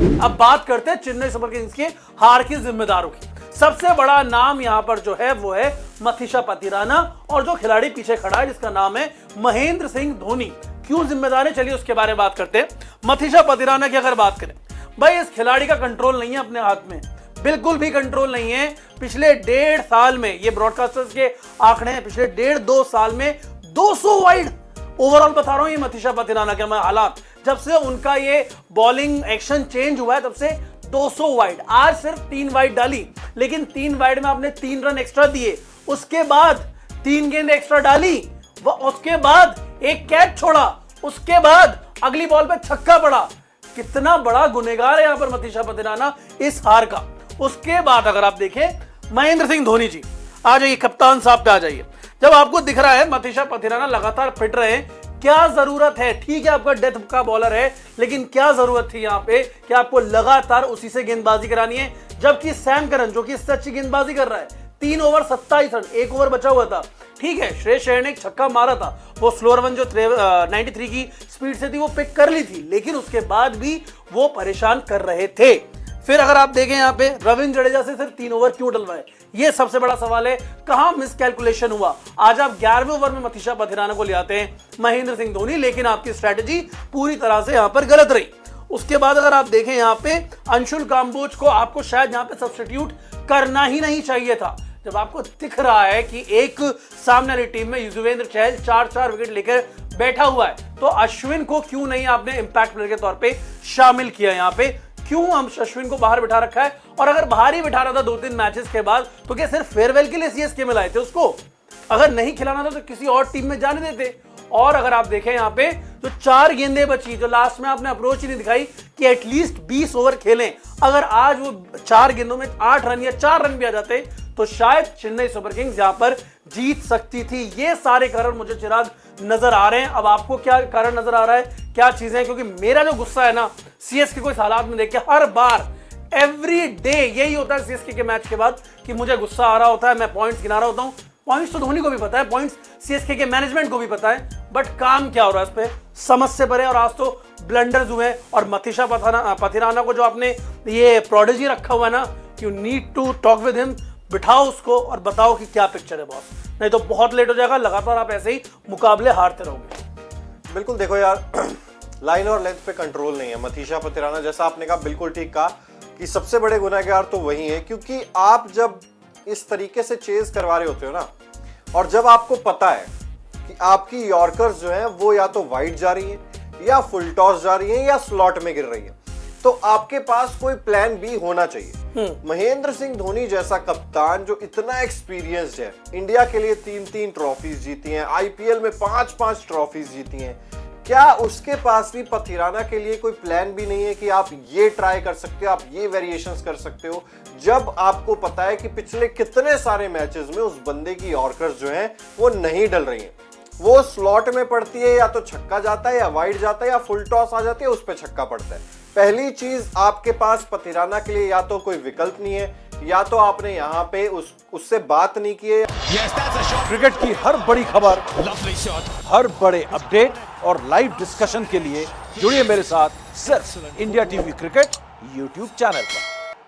अब बात करते हैं चेन्नई सुपर किंग्स के हार की जिम्मेदारों की। सबसे बड़ा नाम यहां पर जो है वो है मथीशा पथिराना, और जो खिलाड़ी पीछे खड़ा है जिसका नाम है महेंद्र सिंह धोनी। क्यों जिम्मेदार है, चलिए उसके बारे में बात करते हैं। मथीशा पथिराना की अगर बात करें, भाई इस खिलाड़ी का कंट्रोल नहीं है अपने हाथ में, बिल्कुल भी कंट्रोल नहीं है। पिछले 1.5 साल में, ये ब्रॉडकास्टर्स के आंकड़े हैं, पिछले 1.5-2 साल में 200 वाइड ओवरऑल बता रहा हूं ये मथीशा पथिराना के हालात, जब से उनका ये बॉलिंग एक्शन चेंज हुआ है तब से 200 वाइड। आज सिर्फ 3 वाइड डाली, लेकिन 3 वाइड में आपने 3 रन एक्स्ट्रा दिए, उसके बाद 3 गेंद एक्स्ट्रा डाली, उसके बाद एक कैच छोड़ा, उसके बाद अगली बॉल पे छक्का पड़ा। कितना बड़ा गुनहगार है यहां पर मथीशा पथिराना इस हार का। उसके बाद अगर आप देखें महेंद्र सिंह धोनी जी, आ जाइए कप्तान साहब पे आ जाइए। जब आपको दिख रहा है मथीशा पथिराना लगातार फिट रहे, क्या जरूरत है, ठीक है आपका डेथ का बॉलर है, लेकिन क्या जरूरत थी यहां पे कि आपको लगातार उसी से गेंदबाजी करानी है, जबकि सैम करन जो कि इससे अच्छी गेंदबाजी कर रहा है, 3 ओवर 27 रन, 1 ओवर बचा हुआ था। ठीक है श्रेयस अय्यर ने एक छक्का मारा था, वो स्लोअर वन जो 93 की स्पीड से थी वो पिक कर ली थी, लेकिन उसके बाद भी वो परेशान कर रहे थे। फिर अगर आप देखें यहाँ पे रविंद्र जडेजा से सिर्फ 3 ओवर क्यों डलवाए, ये सबसे बड़ा सवाल है। कहां मिसकैलकुलेशन हुआ। आज आप 11वें ओवर में मथीशा पथिराना को ले आते हैं महेंद्र सिंह धोनी, लेकिन आपकी स्ट्रेटेजी पूरी तरह से यहां पर गलत रही। उसके बाद अगर आप देखें यहाँ पे अंशुल काम्बोज को आपको शायद यहाँ पे सब्स्टिट्यूट करना ही नहीं चाहिए था। जब आपको दिख रहा है कि एक सामने वाली टीम में युजवेंद्र चहल 4-4 विकेट लेकर बैठा हुआ है, तो अश्विन को क्यों नहीं आपने इंपैक्ट प्लेयर के तौर पे शामिल किया। यहाँ पे क्यों हम अश्विन को बाहर बिठा रखा है, और अगर बाहर ही बिठा रहा था 2-3 मैचेस के बाद, तो क्या सिर्फ फेयरवेल के लिए सीएसके में लाए थे उसको? अगर नहीं खिलाना था तो किसी और टीम में जाने देते। और अगर आप देखें यहाँ पे जो 4 गेंदें बची, जो लास्ट में आपने अप्रोच ही नहीं दिखाई कि एटलीस्ट 20 ओवर खेलें, अगर आज वो 4 गेंदों में 8 रन या 4 रन भी आ जाते तो शायद चेन्नई सुपर किंग्स यहां पर जीत सकती थी। ये सारे कारण मुझे चिराग नजर आ रहे हैं। अब आपको क्या कारण नजर आ रहा है, क्या चीजें, क्योंकि मेरा जो गुस्सा है ना सीएसके को इस हालात में देख के, हर बार एवरी डे यही होता है सीएसके के मैच के बाद कि मुझे गुस्सा आ रहा होता है, मैं पॉइंट्स गिना रहा होता हूं। पॉइंट्स तो धोनी को भी पता है, पॉइंट्स सीएसके के मैनेजमेंट को भी पता है, बट काम क्या हो रहा है इस पे समझ से परे। और आज तो ब्लंडर्स हुए, और मथीशा पथिराना को जो आपने ये प्रोडिजी रखा हुआ है ना, you need to talk with him, बिठाओ उसको और बताओ कि क्या पिक्चर है बॉस, नहीं तो बहुत लेट हो जाएगा। लगातार आप ऐसे ही मुकाबले हारते रहोगे। बिल्कुल देखो यार, लाइन और लेंथ पे कंट्रोल नहीं है। मथीशा पथिराना जैसा आपने कहा, बिल्कुल ठीक कहा कि सबसे बड़े गुनहगार तो वही है, क्योंकि आप जब इस तरीके से चेज करवा रहे होते हो ना, और जब आपको पता है कि आपकी यॉर्कर्स जो है वो या तो वाइड जा रही है, या फुल टॉस जा रही है, या स्लॉट में गिर रही है, तो आपके पास कोई प्लान बी होना चाहिए। महेंद्र सिंह धोनी जैसा कप्तान जो इतना एक्सपीरियंस्ड है, इंडिया के लिए 3-3 ट्रॉफीज जीती हैं, आईपीएल में 5-5 ट्रॉफीज जीती हैं, क्या उसके पास भी पथिराना के लिए कोई प्लान भी नहीं है कि आप ये ट्राई कर सकते हो, आप ये वेरिएशंस कर सकते हो, जब आपको पता है कि पिछले कितने सारे मैचेस में उस बंदे की यॉर्कर्स जो हैं वो नहीं डल रही हैं, वो स्लॉट में पड़ती है, या तो छक्का जाता है या वाइड जाता है, या फुल टॉस आ जाती है उस पर छक्का पड़ता है। पहली चीज, आपके पास पथिराना के लिए या तो कोई विकल्प नहीं है, या तो आपने यहाँ पे उससे बात नहीं की है। क्रिकेट की हर बड़ी खबर, हर बड़े अपडेट और लाइव डिस्कशन के लिए जुड़िए मेरे साथ सिर्फ India TV cricket YouTube channel पर।